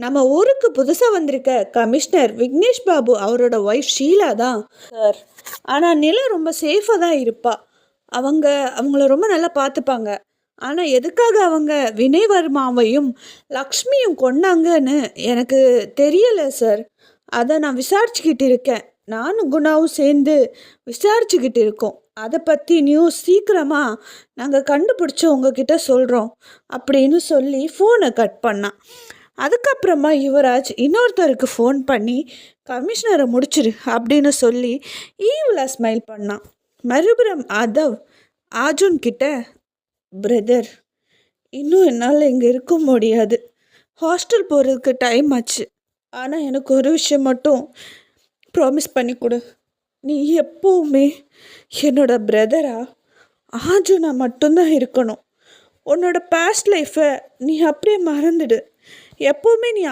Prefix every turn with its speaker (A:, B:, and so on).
A: நம்ம ஊருக்கு புதுசாக வந்திருக்க கமிஷனர் விக்னேஷ் பாபு அவரோட ஒய்ஃப் ஷீலா தான் சார். ஆனால் நிலா ரொம்ப சேஃபாக தான் இருப்பா. அவங்கள ரொம்ப நல்லா பார்த்துப்பாங்க. ஆனால் எதுக்காக அவங்க வினய் வர்மாவையும் லக்ஷ்மியும் கொன்னாங்கன்னு எனக்கு தெரியலை சார். அதை நான் விசாரிச்சுக்கிட்டு இருக்கேன். நானும் குணாவும் சேர்ந்து விசாரிச்சுக்கிட்டு இருக்கோம். அதை பற்றி நியூஸ் சீக்கிரமாக நாங்கள் கண்டுபிடிச்சி உங்ககிட்ட சொல்கிறோம் அப்படின்னு சொல்லி ஃபோனை கட் பண்ணான். அதுக்கப்புறமா யுவராஜ் இன்னொருத்தருக்கு ஃபோன் பண்ணி கமிஷனரை முடிச்சிரு அப்படின்னு சொல்லி ஈவில் ஸ்மைல் பண்ணான். மறுபுறம் ஆர்ஜுன் கிட்ட, பிரதர், இன்னும் என்னால் இங்கே இருக்க முடியாது. ஹாஸ்டல் போகிறதுக்கு டைம் ஆச்சு. ஆனால் எனக்கு ஒரு விஷயம் மட்டும் ப்ராமிஸ் பண்ணி கொடு. நீ எப்போவுமே என்னோட பிரதரா ஆர்ஜுனா மட்டும்தான் இருக்கணும். உன்னோட பாஸ்ட் லைஃப்பை நீ அப்படியே மறந்துடு. எப்போவுமே நீ